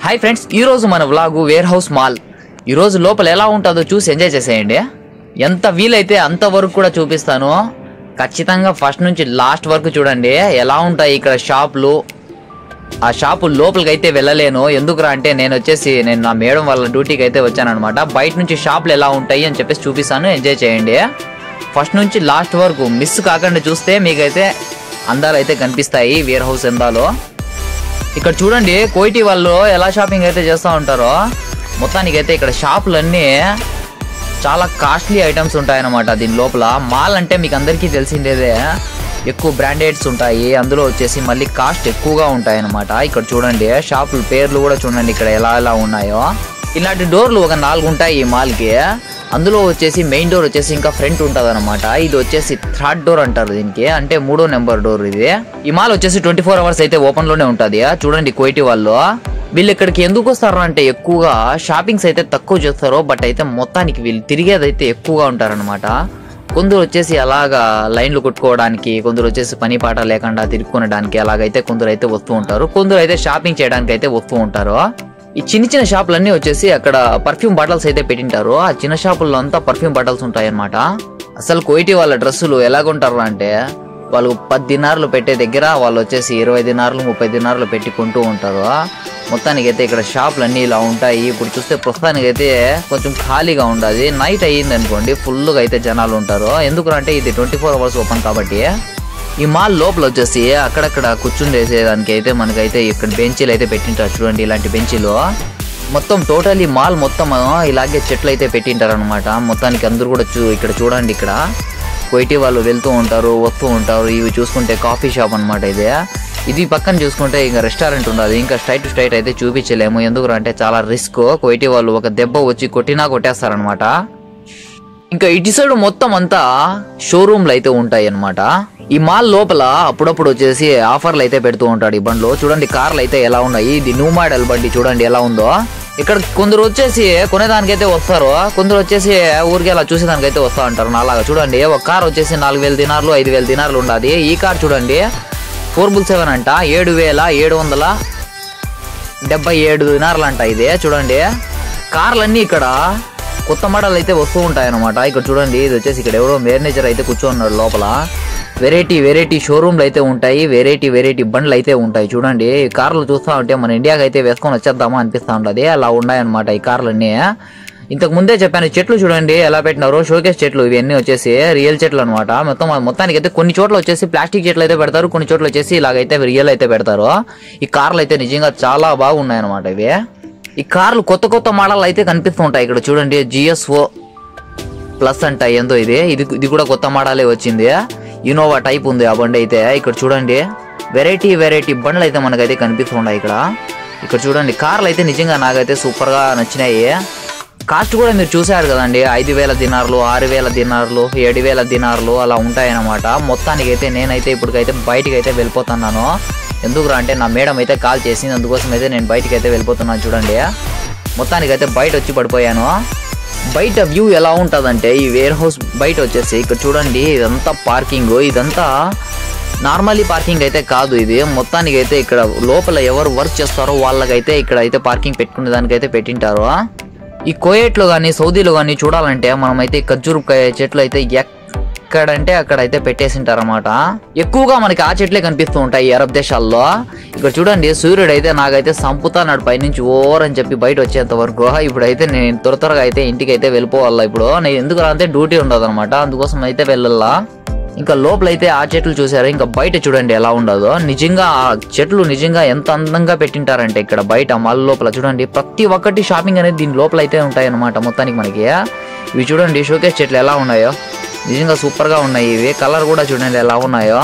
Hi friends, ఈ రోజు మన వ్లాగ్ వేర్ హౌస్ మాల్. ఈ రోజు లోపల ఎలా ఉంటుందో చూసి ఎంజాయ్ చేసేయండి. ఎంత వీలైతే అంత వరకు కూడా చూపిస్తాను. ఖచ్చితంగా ఫస్ట్ నుంచి లాస్ట్ వరకు చూడండి. ఎలా ఉంటాయి ఇక్కడ షాపులు. ఆ షాపు లోపలికి అయితే వెళ్ళలేను. ఎందుకురా అంటే నేను నా మేడం వాళ్ళ డ్యూటీకి అయితే వచ్చానమాట. బయట నుంచి షాపులు ఎలా ఉంటాయి అని చెప్పేసి చూపిస్తాను. ఎంజాయ్ చేయండి. ఫస్ట్ నుంచి లాస్ట్ వరకు మిస్ కాకుండా చూస్తే మీకైతే అందాలు అయితే కనిపిస్తాయి వేర్ హౌస్ ఎందాలో. ఇక్కడ చూడండి కోయిటీ వాళ్ళు ఎలా షాపింగ్ అయితే చేస్తూ ఉంటారో. మొత్తానికి అయితే ఇక్కడ షాపులన్నీ చాలా కాస్ట్లీ ఐటమ్స్ ఉంటాయన్నమాట. దీని లోపల మాల్ అంటే మీకు అందరికీ తెలిసిందేదే, ఎక్కువ బ్రాండెడ్స్ ఉంటాయి. అందులో వచ్చేసి మళ్ళీ కాస్ట్ ఎక్కువగా ఉంటాయన్నమాట. ఇక్కడ చూడండి షాపుల పేర్లు కూడా చూడండి ఇక్కడ ఎలా ఎలా ఉన్నాయో. ఇలాంటి డోర్లు ఒక 4 ఉంటాయి ఈ మాల్కి. అందులో వచ్చేసి మెయిన్ డోర్ వచ్చేసి ఇంకా ఫ్రంట్ ఉంటుంది అనమాట. ఇది వచ్చేసి 3rd డోర్ అంటారు దీనికి, అంటే 3వ నెంబర్ డోర్ ఇది. ఈ మాల్ వచ్చేసి 24 అవర్స్ అయితే ఓపెన్ లోనే ఉంటుంది. చూడండి కోయిటీ వాళ్ళు వీళ్ళు ఇక్కడికి ఎందుకు వస్తారు అంటే ఎక్కువగా షాపింగ్స్ అయితే తక్కువ చేస్తారు, బట్ అయితే మొత్తానికి వీళ్ళు తిరిగేది అయితే ఎక్కువగా ఉంటారనమాట. కొందరు వచ్చేసి అలాగా లైన్లు కొట్టుకోవడానికి, కొందరు వచ్చేసి పని పాట లేకుండా తిరుక్కొనడానికి అలాగైతే కొందరు అయితే వస్తూ ఉంటారు. కొందరు అయితే షాపింగ్ చేయడానికి అయితే వస్తూ ఉంటారు. ఈ చిన్న చిన్న షాపులన్నీ వచ్చేసి అక్కడ పర్ఫ్యూమ్ బాటిల్స్ అయితే పెట్టింటారు. ఆ చిన్న షాపుల్లో అంతా పర్ఫ్యూమ్ బాటిల్స్ ఉంటాయి అనమాట. అసలు కోయిటీ వాళ్ళ డ్రెస్సులు ఎలాగుంటారు అంటే వాళ్ళు 10 దినార్లు పెట్టే దగ్గర వాళ్ళు వచ్చేసి 20 దినార్లు 30 దినార్లు పెట్టి కొంటూ ఉంటారు. మొత్తానికి అయితే ఇక్కడ షాపులు అన్నీ ఇలా ఉంటాయి. ఇప్పుడు చూస్తే ప్రస్తుతానికి అయితే కొంచెం ఖాళీగా ఉండదు. నైట్ అయ్యింది అనుకోండి ఫుల్గా అయితే జనాలు ఉంటారు. ఎందుకంటే ఇది 24 అవర్స్ ఓపెన్ కాబట్టి. ఈ మాల్ లోపల వచ్చేసి అక్కడక్కడ కూర్చుని వేసేదానికి అయితే మనకైతే ఇక్కడ బెంచీలు అయితే పెట్టింటారు. చూడండి ఇలాంటి బెంచీలు మొత్తం టోటలీ మాల్ మొత్తం ఇలాగే చెట్లు అయితే పెట్టింటారు అనమాట. మొత్తానికి అందరూ కూడా ఇక్కడ చూడండి ఇక్కడ కోయిటీ వాళ్ళు వెళ్తూ ఉంటారు వస్తూ ఉంటారు. ఇవి చూసుకుంటే కాఫీ షాప్ అనమాట ఇది పక్కన చూసుకుంటే ఇంకా రెస్టారెంట్ ఉండదు. ఇంకా స్ట్రైట్ అయితే చూపించలేము, ఎందుకంటే చాలా రిస్క్. కోయిటీ వాళ్ళు ఒక దెబ్బ వచ్చి కొట్టేస్తారనమాట. ఇంకా ఇటు సైడ్ మొత్తం అంతా షోరూమ్లు అయితే ఉంటాయి అనమాట. ఈ మాల్ లోపల అప్పుడప్పుడు వచ్చేసి ఆఫర్లు అయితే పెడుతూ ఉంటాడు ఈ బండ్లో. చూడండి కార్లు అయితే ఎలా ఉన్నాయి. ఇది న్యూ మోడల్ బండి చూడండి ఎలా ఉందో. ఇక్కడ కొందరు వచ్చేసి కొనేదానికైతే వస్తారు, కొందరు వచ్చేసి ఊరికి అలా చూసేదానికైతే వస్తూ ఉంటారు. అలాగా చూడండి ఒక కార్ వచ్చేసి 4000 దినార్లు 5000 దినార్లు ఉండాలి. ఈ కార్ చూడండి 4x7 అంట 7777 దినార్లు అంట. ఇది చూడండి కార్లన్నీ ఇక్కడ కొత్త మోడల్ అయితే వస్తూ ఉంటాయన్నమాట. ఇక్కడ చూడండి ఇది వచ్చేసి ఇక్కడ ఎవరో మేనేజర్ అయితే కూర్చోన్నాడు లోపల. వెరైటీ షోరూమ్లు అయితే ఉంటాయి, వెరైటీ బండ్లు అయితే ఉంటాయి. చూడండి ఈ కార్లు చూస్తూ ఉంటే మన ఇండియాకి అయితే వేసుకొని వచ్చేద్దామా అనిపిస్తూ ఉంటుంది. అలా ఉన్నాయన్నమాట ఈ కార్లన్నీ. ఇంతకు ముందే చెప్పాను చెట్లు చూడండి ఎలా పెట్టినారో, షోకేస్ చెట్లు ఇవన్నీ వచ్చేసి రియల్ చెట్లు అనమాట. మొత్తానికి అయితే కొన్ని చోట్ల వచ్చేసి ప్లాస్టిక్ చెట్లు అయితే పెడతారు, కొన్ని చోట్ల వచ్చేసి ఇలాగైతే రియల్ అయితే పెడతారు. ఈ కార్లు అయితే నిజంగా చాలా బాగున్నాయన్నమాట ఇవి. ఈ కార్లు కొత్త మోడల్ అయితే కనిపిస్తూ ఉంటాయి. ఇక్కడ చూడండి GSO ప్లస్ అంట ఏందో ఇది కూడా కొత్త మోడలే వచ్చింది. ఇన్నోవా టైప్ ఉంది ఆ బండి అయితే. ఇక్కడ చూడండి వెరైటీ బండ్లు అయితే మనకైతే కనిపిస్తూ ఉన్నాయి ఇక్కడ చూడండి కార్లు అయితే నిజంగా నాకైతే సూపర్గా నచ్చినాయి. కాస్ట్ కూడా మీరు చూసారు కదండి, 5000 దినార్లు 6000 దినార్లు 7000 దినార్లు అలా ఉంటాయన్నమాట. మొత్తానికి అయితే నేనైతే ఇప్పటికైతే బయటికి అయితే వెళ్ళిపోతున్నాను. ఎందుకురా అంటే నా మేడం అయితే కాల్ చేసింది, అందుకోసం అయితే నేను బయటికి అయితే వెళ్ళిపోతున్నాను. చూడండి మొత్తానికి అయితే బయట వచ్చి పడిపోయాను. బయట వ్యూ ఎలా ఉంటుందంటే ఈ వేర్ హౌస్ బయట వచ్చేసి ఇక్కడ చూడండి ఇదంతా పార్కింగ్. ఇదంతా నార్మల్లీ పార్కింగ్ అయితే కాదు ఇది. మొత్తానికి అయితే ఇక్కడ లోపల ఎవరు వర్క్ చేస్తారో వాళ్ళకైతే ఇక్కడ అయితే పార్కింగ్ పెట్టుకునే దానికైతే పెట్టింటారు. ఈ కోయేట్లో కానీ సౌదీలో కానీ చూడాలంటే మనమైతే ఖర్జూర్ చెట్లు అయితే ఎక్కడంటే అక్కడ అయితే పెట్టేసింటారన్నమాట. ఎక్కువగా మనకి ఆ చెట్లే కనిపిస్తూ ఉంటాయి అరబ్ దేశాల్లో. ఇక్కడ చూడండి సూర్యుడు అయితే నాకైతే సంపుతాడు పైనుంచి ఓవర్ అని చెప్పి బయట వచ్చేంత వరకు. ఇప్పుడైతే నేను త్వరగా అయితే ఇంటికి అయితే వెళ్ళిపోవాలా. ఇప్పుడు నేను ఎందుకు అంటే డ్యూటీ ఉండదు అనమాట, అందుకోసం అయితే వెళ్ళాలా. ఇంకా లోపలైతే ఆ చెట్లు చూసారు, ఇంకా బయట చూడండి ఎలా ఉండదో. నిజంగా ఆ చెట్లు నిజంగా ఎంత అందంగా పెట్టింటారంటే ఇక్కడ బయట మాల్ లోపల చూడండి ప్రతి ఒక్కటి షాపింగ్ అనేది దీని లోపల అయితే ఉంటాయి అనమాట. మొత్తానికి మనకి ఇవి చూడండి షోకేస్ చెట్లు ఎలా ఉన్నాయో, నిజంగా సూపర్గా ఉన్నాయి. ఇవి కలర్ కూడా చూడండి ఎలా ఉన్నాయో.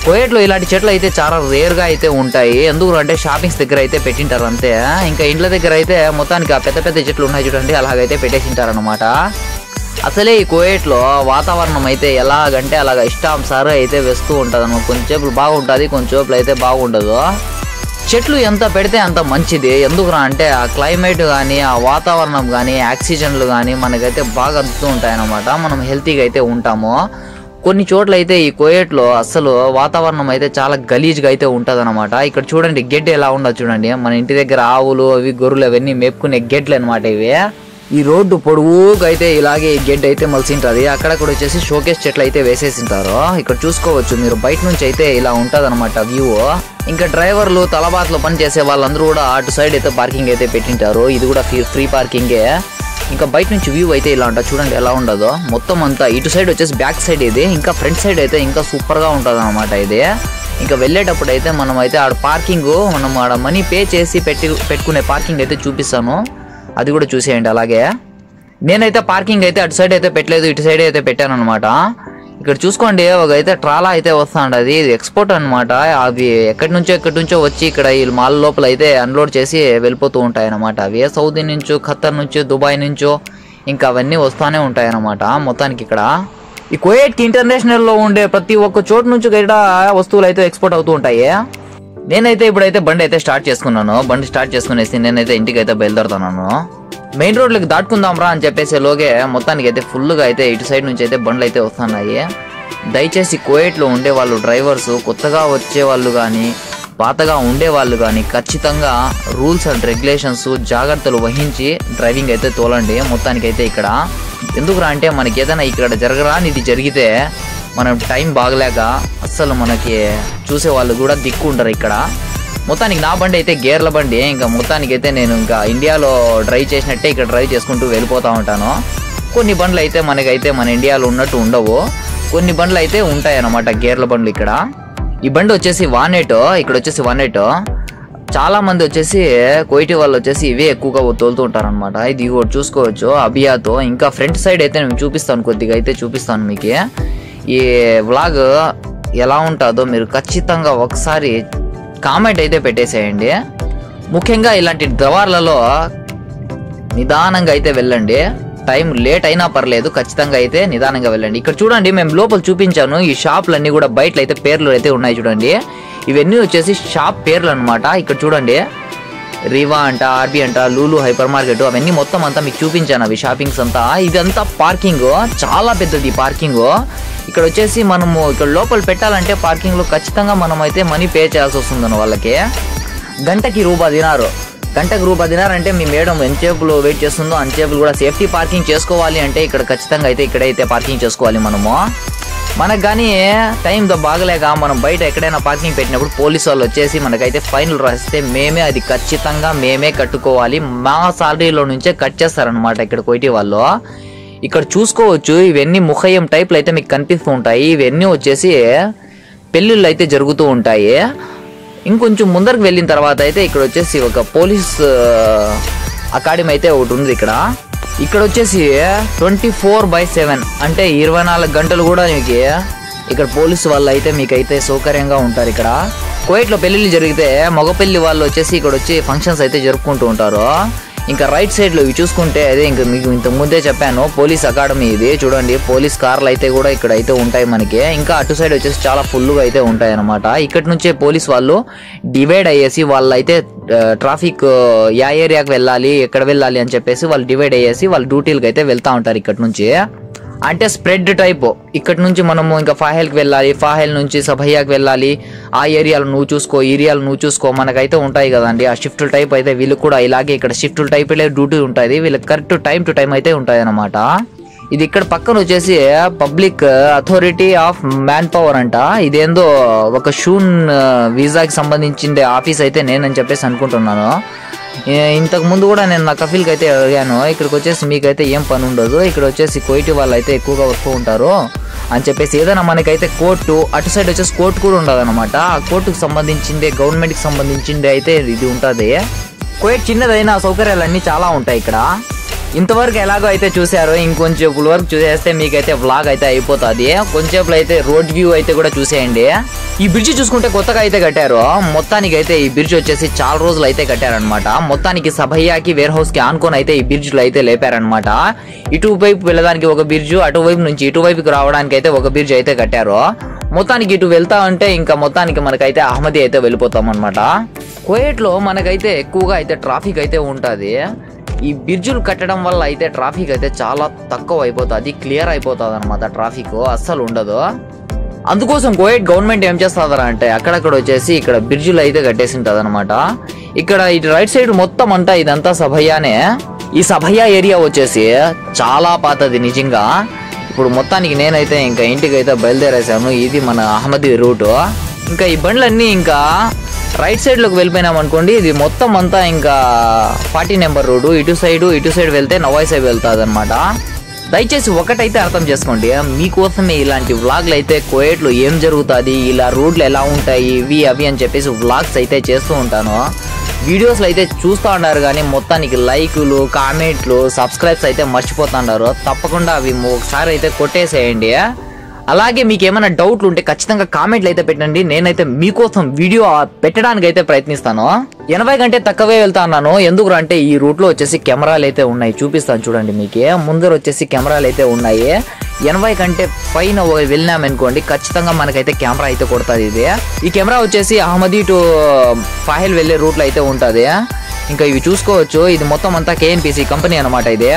కోయేట్లో ఇలాంటి చెట్లు అయితే చాలా రేర్గా అయితే ఉంటాయి, ఎందుకంటే షాపింగ్స్ దగ్గర అయితే పెట్టింటారు అంతే. ఇంకా ఇండ్ల దగ్గర అయితే మొత్తానికి ఆ పెద్ద చెట్లు ఉన్నాయి చూడండి అలాగైతే పెట్టేసింటారనమాట. అసలే ఈ కోయేట్లో వాతావరణం అయితే ఎలాగంటే అలాగ ఇష్టానుసారం అయితే వేస్తూ ఉంటుంది అనమాట. కొంచెంసేపు బాగుంటుంది, కొంచెంసేపు అయితే బాగుండదు. చెట్లు ఎంత పెడితే అంత మంచిది. ఎందుకురా అంటే ఆ క్లైమేట్ కానీ ఆ వాతావరణం కానీ ఆక్సిజన్లు కానీ మనకైతే బాగా అందుతూ ఉంటాయన్నమాట. మనం హెల్తీగా అయితే ఉంటాము. కొన్ని చోట్ల అయితే ఈ కువైట్లో అసలు వాతావరణం అయితే చాలా గలీజ్గా అయితే ఉంటదన్నమాట. ఇక్కడ చూడండి గెడ్డ ఎలా ఉండదు చూడండి. మన ఇంటి దగ్గర ఆవులు అవి గొర్రెలు అవన్నీ మేపుకునే గెడ్లు అనమాట ఇవి. ఈ రోడ్డు పొడవుగా అయితే ఇలాగే ఈ గెడ్ అయితే మలిసింటది. అక్కడక్కడ వచ్చేసి షోకేస్ చెట్లు అయితే వేసేసింటారు. ఇక్కడ చూసుకోవచ్చు మీరు బయట నుంచి అయితే ఇలా ఉంటది అనమాట వ్యూ. ఇంకా డ్రైవర్లు తలబాట్లో పని చేసే వాళ్ళందరూ కూడా అటు సైడ్ అయితే పార్కింగ్ అయితే పెట్టింటారు. ఇది కూడా ఫ్రీ పార్కింగే. ఇంకా బయట నుంచి వ్యూ అయితే ఇలా ఉంటుంది చూడండి ఎలా ఉండదో. మొత్తం అంతా ఇటు సైడ్ వచ్చేసి బ్యాక్ సైడ్ ఇది, ఇంకా ఫ్రంట్ సైడ్ అయితే ఇంకా సూపర్ గా ఉంటది అనమాట ఇది. ఇంకా వెళ్ళేటప్పుడు అయితే మనం అయితే ఆడ పార్కింగ్ మనం ఆడ మనీ పే చేసి పెట్టుకునే పార్కింగ్ అయితే చూపిస్తాను, అది కూడా చూసేయండి. అలాగే నేనైతే పార్కింగ్ అయితే అటు సైడ్ అయితే పెట్టలేదు, ఇటు సైడ్ అయితే పెట్టాను అనమాట. ఇక్కడ చూసుకోండి ఒక అయితే ట్రాలా అయితే వస్తుండది, ఇది ఎక్స్పోర్ట్ అనమాట. అవి ఎక్కడి నుంచో వచ్చి ఇక్కడ ఈ మాల్ లోపల అయితే అన్లోడ్ చేసి వెళ్ళిపోతూ ఉంటాయి అనమాట. అవి సౌదీ నుంచో ఖత్తర్ నుంచో దుబాయ్ నుంచో ఇంకా అవన్నీ వస్తూనే ఉంటాయి అనమాట. మొత్తానికి ఇక్కడ ఈ కువైట్ ఇంటర్నేషనల్ లో ఉండే ప్రతి ఒక్క చోటు నుంచి ఇక్కడ వస్తువులు అయితే ఎక్స్పోర్ట్ అవుతూ ఉంటాయి. నేనైతే ఇప్పుడైతే బండి అయితే స్టార్ట్ చేసుకున్నాను. బండి స్టార్ట్ చేసుకునేసి నేనైతే ఇంటికి అయితే బయలుదేరుతున్నాను. మెయిన్ రోడ్లకి దాటుకుందాం రా అని చెప్పేసి లోగే మొత్తానికి అయితే ఫుల్గా అయితే ఇటు సైడ్ నుంచి అయితే బండ్లు అయితే వస్తున్నాయి. దయచేసి కువైట్లో ఉండే వాళ్ళు డ్రైవర్స్ కొత్తగా వచ్చే వాళ్ళు కానీ పాతగా ఉండే వాళ్ళు కానీ ఖచ్చితంగా రూల్స్ అండ్ రెగ్యులేషన్స్ జాగ్రత్తలు వహించి డ్రైవింగ్ అయితే తోలండి. మొత్తానికి అయితే ఇక్కడ ఎందుకురా అంటే మనకి ఏదైనా ఇక్కడ జరగరాని ఇది జరిగితే మనం టైం బాగలేక అస్సలు మనకి చూసే వాళ్ళు కూడా దిక్కు ఉంటారు ఇక్కడ. మొత్తానికి నా బండి అయితే గేర్ల బండి. ఇంకా మొత్తానికి అయితే నేను ఇంకా ఇండియాలో డ్రైవ్ చేసినట్టే ఇక్కడ డ్రైవ్ చేసుకుంటూ వెళ్ళిపోతూ ఉంటాను. కొన్ని బండ్లు అయితే మనకైతే మన ఇండియాలో ఉన్నట్టు ఉండవు, కొన్ని బండ్లు అయితే ఉంటాయి అన్నమాట గేర్ల బండ్లు ఇక్కడ. ఈ బండి వచ్చేసి వానెట్, ఇక్కడ వచ్చేసి వానెట్. చాలా మంది వచ్చేసి కువైటీ వాళ్ళు వచ్చేసి ఇవే ఎక్కువగా తోలుతూ ఉంటారు అనమాట. ఇది కూడా చూసుకోవచ్చు అబియాతో. ఇంకా ఫ్రంట్ సైడ్ అయితే నేను చూపిస్తాను, కొద్దిగా అయితే చూపిస్తాను మీకు. ఈ వ్లాగ్ ఎలా ఉంటుందో మీరు ఖచ్చితంగా ఒకసారి కామెంట్ అయితే పెట్టేసేయండి. ముఖ్యంగా ఇలాంటి దవార్లలో నిదానంగా అయితే వెళ్ళండి, టైం లేట్ అయినా పర్లేదు, ఖచ్చితంగా అయితే నిదానంగా వెళ్ళండి. ఇక్కడ చూడండి మేము లోపల చూపించాను ఈ షాపులన్నీ కూడా బయట అయితే పేర్లు అయితే ఉన్నాయి చూడండి. ఇవన్నీ వచ్చేసి షాప్ పేర్లు అనమాట. ఇక్కడ చూడండి రివా అంట, ఆర్బీ అంట, లూలు హైపర్ మార్కెట్ అవన్నీ మొత్తం అంతా మీకు చూపించాను అవి షాపింగ్స్ అంతా. ఇదంతా పార్కింగ్, చాలా పెద్దది పార్కింగ్. ఇక్కడ వచ్చేసి మనము ఇక్కడ లోపల పెట్టాలంటే పార్కింగ్ లో ఖచ్చితంగా మనం అయితే మనీ పే చేయాల్సి వస్తుంది వాళ్ళకి. గంటకి ₹10, గంటకి ₹10 అంటే మీ మేడం ఎంతసేపులో వెయిట్ చేస్తుందో అంతసేపులు కూడా సేఫ్టీ పార్కింగ్ చేసుకోవాలి అంటే ఇక్కడ ఖచ్చితంగా అయితే ఇక్కడైతే పార్కింగ్ చేసుకోవాలి మనము. మనకు కానీ టైం బాగలేక మనం బయట ఎక్కడైనా పార్కింగ్ పెట్టినప్పుడు పోలీసు వాళ్ళు వచ్చేసి మనకైతే ఫైన్లు రాస్తే మేమే అది ఖచ్చితంగా మేమే కట్టుకోవాలి. మా సాలరీలో నుంచే కట్ చేస్తారనమాట ఇక్కడ కువైటీ వాళ్ళు. ఇక్కడ చూసుకోవచ్చు ఇవన్నీ ముఖయం టైప్లు అయితే మీకు కనిపిస్తూ ఉంటాయి. ఇవన్నీ వచ్చేసి పెళ్ళిళ్ళు అయితే జరుగుతూ ఉంటాయి. ఇంకొంచెం ముందరకు వెళ్ళిన తర్వాత అయితే ఇక్కడ వచ్చేసి ఒక పోలీస్ అకాడమీ అయితే ఒకటి ఉంది ఇక్కడ. ఇక్కడ వచ్చేసి 24/7 అంటే 24 గంటలు కూడా మీకు ఇక్కడ పోలీసు వాళ్ళు అయితే మీకైతే సౌకర్యంగా ఉంటారు. ఇక్కడ కువైట్లో పెళ్ళిళ్ళు జరిగితే మగ పెళ్లి వాళ్ళు వచ్చేసి ఇక్కడ వచ్చి ఫంక్షన్స్ అయితే జరుపుకుంటూ ఉంటారు. ఇంకా రైట్ సైడ్ లో ఇవి చూసుకుంటే అదే ఇంకా మీకు ఇంతకు ముందే చెప్పాను పోలీస్ అకాడమీ ఇది చూడండి. పోలీస్ కార్లు అయితే కూడా ఇక్కడ అయితే ఉంటాయి మనకి. ఇంకా అటు సైడ్ వచ్చేసి చాలా ఫుల్గా అయితే ఉంటాయి అనమాట. ఇక్కడ నుంచే పోలీస్ వాళ్ళు డివైడ్ అయ్యేసి వాళ్ళు అయితే ట్రాఫిక్ ఏ ఏరియాకి వెళ్ళాలి ఎక్కడ వెళ్ళాలి అని చెప్పేసి వాళ్ళు డివైడ్ అయ్యేసి వాళ్ళ డ్యూటీలకు అయితే వెళ్తా ఉంటారు ఇక్కడ నుంచి. అంటే స్ప్రెడ్ టైప్, ఇక్కడ నుంచి మనము ఇంకా ఫాహెల్కి వెళ్ళాలి, ఫాహెల్ నుంచి సభయ్యాకి వెళ్ళాలి, ఆ ఏరియాలో నువ్వు చూసుకో, ఏరియాలో నువ్వు చూసుకో, మనకైతే ఉంటాయి కదండి ఆ షిఫ్ట్ టైప్. అయితే వీళ్ళకి కూడా ఇలాగే ఇక్కడ షిఫ్ట్ టైప్ డ్యూటీ ఉంటుంది, వీళ్ళకి కరెక్ట్ టైం టు టైం అయితే ఉంటాయి అనమాట. ఇది ఇక్కడ పక్కన వచ్చేసి public authority of man power అంట. ఇదేందో ఒక షూన్ వీసాకి సంబంధించిన ఆఫీస్ అయితే నేనని చెప్పేసి అనుకుంటున్నాను. ఇంతకు ముందు కూడా నేను నా కఫీల్కి అయితే అడిగాను, ఇక్కడికి వచ్చేసి మీకైతే ఏం పని ఉండదు, ఇక్కడ వచ్చేసి కువైటీ వాళ్ళు అయితే ఎక్కువగా వస్తూ ఉంటారు అని చెప్పేసి. ఏదైనా మనకైతే కోర్టు అటు సైడ్ వచ్చేసి కోర్టు కూడా ఉండదు అనమాట. ఆ కోర్టుకు సంబంధించింది గవర్నమెంట్కి సంబంధించింది అయితే ఇది ఉంటుంది. కువైట్ చిన్నదైన సౌకర్యాలన్నీ చాలా ఉంటాయి ఇక్కడ. ఇంతవరకు ఎలాగో అయితే చూసారు, ఇంకొంచెం వరకు చూసేస్తే మీకైతే వ్లాగ్ అయితే అయిపోతుంది. కొంచెంసేపు అయితే రోడ్ వ్యూ అయితే కూడా చూసేయండి. ఈ బ్రిడ్జ్ చూసుకుంటే కొత్తగా అయితే కట్టారు. మొత్తానికి అయితే ఈ బ్రిడ్జ్ వచ్చేసి చాలా రోజులు అయితే కట్టారనమాట. మొత్తానికి సభయ్యాకి వేర్ హౌస్ కి ఆనుకొని అయితే ఈ బ్రిడ్జ్లు అయితే లేపారనమాట. ఇటువైపు వెళ్ళడానికి ఒక బ్రిడ్జ్, అటువైపు నుంచి ఇటువైపుకి రావడానికి అయితే ఒక బ్రిడ్జ్ అయితే కట్టారు. మొత్తానికి ఇటు వెళ్తా ఉంటే ఇంకా మొత్తానికి మనకైతే అహ్మదీ అయితే వెళ్ళిపోతాం అనమాట. కువైట్ లో మనకైతే ఎక్కువగా అయితే ట్రాఫిక్ అయితే ఉంటుంది. ఈ బ్రిడ్జులు కట్టడం వల్ల అయితే ట్రాఫిక్ అయితే చాలా తక్కువ అయిపోతుంది, క్లియర్ అయిపోతుంది అనమాట. ట్రాఫిక్ అస్సలు ఉండదు. అందుకోసం కువైట్ గవర్నమెంట్ ఏం చేస్తుందా అంటే అక్కడక్కడ వచ్చేసి ఇక్కడ బ్రిడ్జులు అయితే కట్టేసి ఉంటుంది అనమాట. ఇక్కడ ఇటు రైట్ సైడ్ మొత్తం అంతా ఇదంతా సభయానే. ఈ సభయా ఏరియా వచ్చేసి చాలా పాతది నిజంగా. ఇప్పుడు మొత్తానికి నేనైతే ఇంకా ఇంటికి అయితే బయలుదేరేసాను. ఇది మన అహ్మదీ రూట్. ఇంకా ఈ బండ్లన్నీ ఇంకా రైట్ సైడ్ లోకి వెళ్ళిపోయినాం అనుకోండి, ఇది మొత్తం అంతా ఇంకా 40 నెంబర్ రోడ్డు. ఇటు సైడ్ వెళ్తే నవాయి సైడ్ వెళ్తాది అనమాట. దయచేసి ఒకటైతే అర్థం చేసుకోండి, మీకోసమే ఇలాంటి వ్లాగ్లు అయితే కువైట్లో ఏం జరుగుతుంది, ఇలా రోడ్లు ఎలా ఉంటాయి, ఇవి అవి అని చెప్పేసి వ్లాగ్స్ అయితే చేస్తూ ఉంటాను. వీడియోస్లో అయితే చూస్తూ ఉన్నారు కానీ మొత్తానికి లైకులు, కామెంట్లు, సబ్స్క్రైబ్స్ అయితే మర్చిపోతున్నారు. తప్పకుండా అవి ఒకసారి అయితే కొట్టేసేయండి. అలాగే మీకు ఏమైనా డౌట్లు ఉంటే ఖచ్చితంగా కామెంట్లు అయితే పెట్టండి. నేనైతే మీకోసం వీడియో పెట్టడానికి అయితే ప్రయత్నిస్తాను. 80 కంటే తక్కువే వెళ్తా అన్నాను. ఎందుకు అంటే ఈ రూట్ లో వచ్చేసి కెమెరాలు అయితే ఉన్నాయి, చూపిస్తాను చూడండి. మీకే ముందర వచ్చేసి కెమెరాలు అయితే ఉన్నాయి. 80 కంటే పైన వెళ్ళినామనుకోండి ఖచ్చితంగా మనకైతే కెమెరా అయితే కొడుతుంది. ఇది ఈ కెమెరా వచ్చేసి అహ్మదీ టు ఫాహిల్ వెళ్ళే రూట్ లో అయితే ఉంటది. ఇంకా ఇవి చూసుకోవచ్చు. ఇది మొత్తం అంతా కేఎన్పిసి కంపెనీ అనమాట. ఇది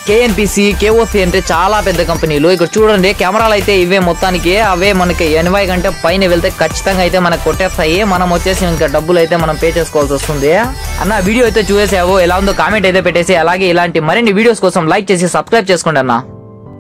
కేఎన్పిసి, కేఓసి అంటే చాలా పెద్ద కంపెనీలు. ఇక్కడ చూడండి కెమెరాలు అయితే ఇవే మొత్తానికి. అవే మనకి 80 కంటే పైన వెళ్తే ఖచ్చితంగా అయితే మనకు కొట్టేస్తాయి. మనం వచ్చేసి ఇంకా డబ్బులు అయితే మనం పే చేసుకోవాల్సి వస్తుంది. అన్న వీడియో అయితే చూసేసావు, ఎలా ఉందో కామెంట్ అయితే పెట్టేసి, అలాగే ఇలాంటి మరిన్ని వీడియోస్ కోసం లైక్ చేసి సబ్స్క్రైబ్ చేసుకోండి అన్న.